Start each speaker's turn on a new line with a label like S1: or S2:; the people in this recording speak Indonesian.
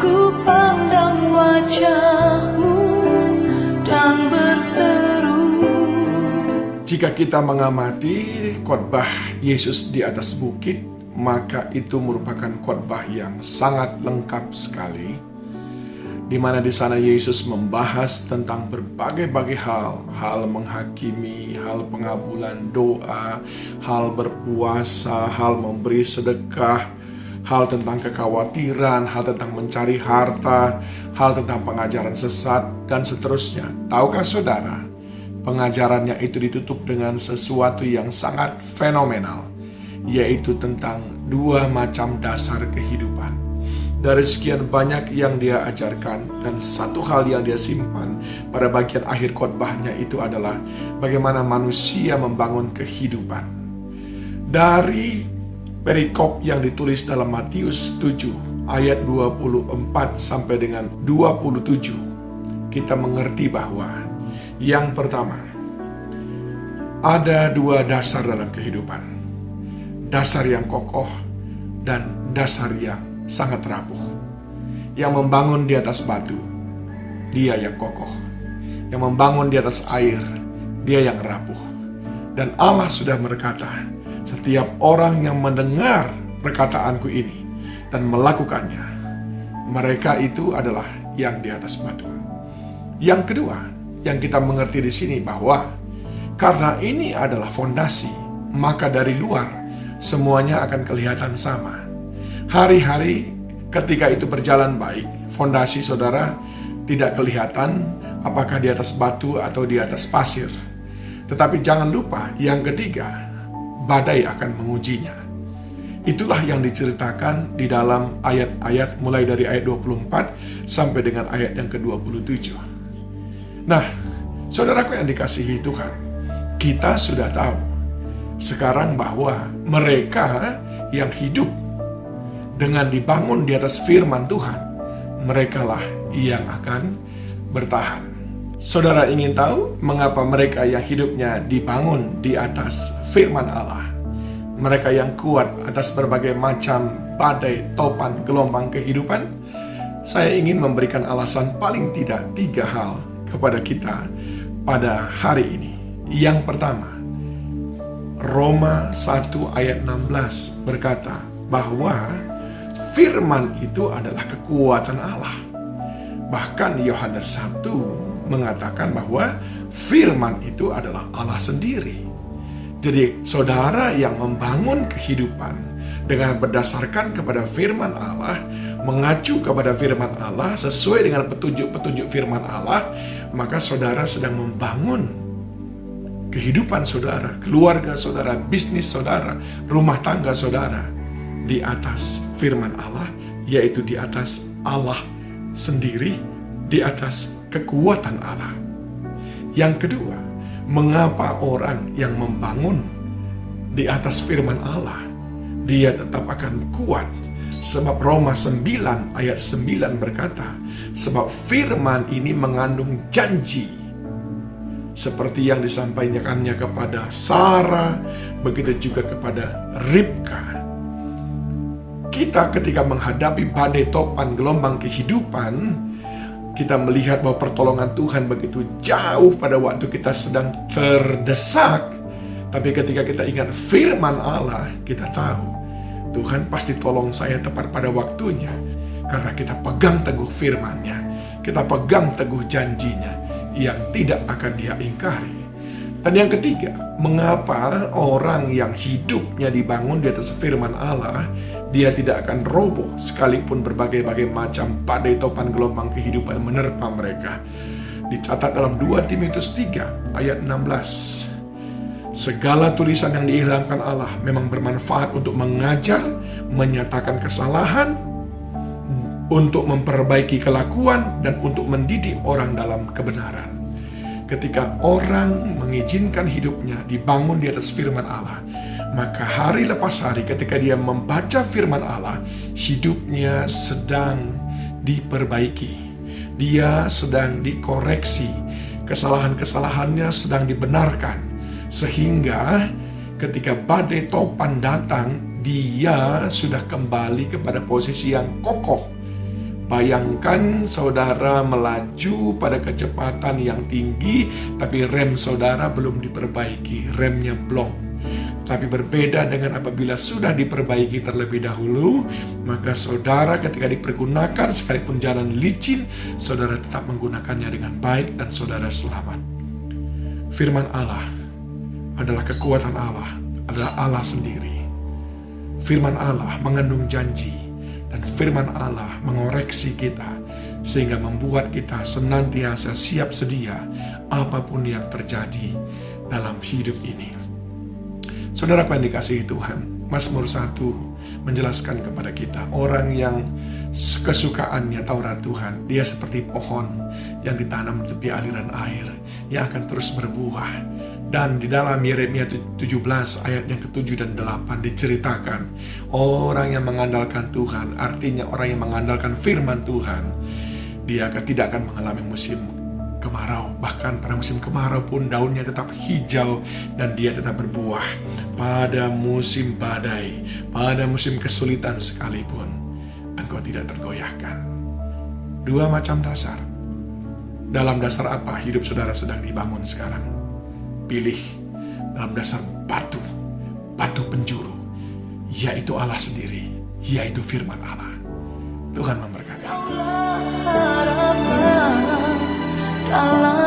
S1: Ku pandang wajah-Mu dan berseru.
S2: Jika kita mengamati khotbah Yesus di atas bukit, maka itu merupakan khotbah yang sangat lengkap sekali, di mana di sana Yesus membahas tentang berbagai-bagai hal menghakimi, hal pengabulan doa, hal berpuasa, hal memberi sedekah, hal tentang kekhawatiran, hal tentang mencari harta, hal tentang pengajaran sesat, dan seterusnya. Tahukah saudara, pengajarannya itu ditutup dengan sesuatu yang sangat fenomenal, yaitu tentang dua macam dasar kehidupan. Dari sekian banyak yang dia ajarkan, dan satu hal yang dia simpan pada bagian akhir khotbahnya itu adalah bagaimana manusia membangun kehidupan. Dari perikop yang ditulis dalam Matius 7 ayat 24 sampai dengan 27, kita mengerti bahwa yang pertama, ada dua dasar dalam kehidupan. Dasar yang kokoh dan dasar yang sangat rapuh. Yang membangun di atas batu, dia yang kokoh. Yang membangun di atas air, dia yang rapuh. Dan Allah sudah berkata, setiap orang yang mendengar perkataanku ini dan melakukannya, mereka itu adalah yang di atas batu. Yang kedua, yang kita mengerti di sini bahwa karena ini adalah fondasi, maka dari luar semuanya akan kelihatan sama. Hari-hari ketika itu berjalan baik, fondasi saudara tidak kelihatan apakah di atas batu atau di atas pasir. Tetapi jangan lupa yang ketiga, badai akan mengujinya. Itulah yang diceritakan di dalam ayat-ayat mulai dari ayat 24 sampai dengan ayat yang ke-27. Nah, saudaraku yang dikasihi Tuhan, kita sudah tahu sekarang bahwa mereka yang hidup dengan dibangun di atas firman Tuhan, merekalah yang akan bertahan. Saudara ingin tahu mengapa mereka yang hidupnya dibangun di atas firman Allah, mereka yang kuat atas berbagai macam badai, topan, gelombang kehidupan? Saya ingin memberikan alasan paling tidak 3 hal kepada kita pada hari ini. Yang pertama, Roma 1 ayat 16 berkata bahwa firman itu adalah kekuatan Allah. Bahkan Yohanes 1 mengatakan bahwa firman itu adalah Allah sendiri. Jadi saudara yang membangun kehidupan dengan berdasarkan kepada firman Allah, mengacu kepada firman Allah, sesuai dengan petunjuk-petunjuk firman Allah, maka saudara sedang membangun kehidupan saudara, keluarga saudara, bisnis saudara, rumah tangga saudara di atas firman Allah, yaitu di atas Allah sendiri, di atas kekuatan Allah. Yang kedua, mengapa orang yang membangun di atas firman Allah, dia tetap akan kuat? Sebab Roma 9 ayat 9 berkata, sebab firman ini mengandung janji, seperti yang disampaikannya kepada Sarah, begitu juga kepada Ribka. Kita ketika menghadapi badai, topan, gelombang kehidupan, kita melihat bahwa pertolongan Tuhan begitu jauh pada waktu kita sedang terdesak. Tapi ketika kita ingat firman Allah, kita tahu Tuhan pasti tolong saya tepat pada waktunya. Karena kita pegang teguh firman-Nya, kita pegang teguh janjinya yang tidak akan Dia ingkari. Dan yang ketiga, mengapa orang yang hidupnya dibangun di atas firman Allah, dia tidak akan roboh sekalipun berbagai-bagai macam badai, topan, gelombang kehidupan menerpa mereka. Dicatat dalam 2 Timotius 3 ayat 16. Segala tulisan yang diilhamkan Allah memang bermanfaat untuk mengajar, menyatakan kesalahan, untuk memperbaiki kelakuan, dan untuk mendidik orang dalam kebenaran. Ketika orang mengizinkan hidupnya dibangun di atas firman Allah, maka hari lepas hari ketika dia membaca firman Allah, hidupnya sedang diperbaiki. Dia sedang dikoreksi. Kesalahan-kesalahannya sedang dibenarkan. Sehingga ketika badai topan datang, dia sudah kembali kepada posisi yang kokoh. Bayangkan saudara melaju pada kecepatan yang tinggi, tapi rem saudara belum diperbaiki, remnya blong. Tapi berbeda dengan apabila sudah diperbaiki terlebih dahulu, maka saudara ketika dipergunakan sekalipun jalan licin, saudara tetap menggunakannya dengan baik dan saudara selamat. Firman Allah adalah kekuatan Allah, adalah Allah sendiri. Firman Allah mengandung janji, dan firman Allah mengoreksi kita sehingga membuat kita senantiasa siap sedia apapun yang terjadi dalam hidup ini. Saudara yang dikasihi Tuhan, Mazmur 1 menjelaskan kepada kita orang yang kesukaannya Taurat Tuhan, dia seperti pohon yang ditanam di tepi aliran air yang akan terus berbuah. Dan di dalam Yeremia 17 ayat yang ke-7 dan 8 diceritakan orang yang mengandalkan Tuhan, artinya orang yang mengandalkan firman Tuhan, dia tidak akan mengalami musim kemarau. Bahkan pada musim kemarau pun daunnya tetap hijau dan dia tetap berbuah. Pada musim badai, pada musim kesulitan sekalipun, engkau tidak tergoyahkan. Dua macam dasar. Dalam dasar apa hidup saudara sedang dibangun sekarang? Pilih dalam dasar batu penjuru, yaitu Allah sendiri, yaitu firman Allah. Tuhan memberkati.
S1: Dalam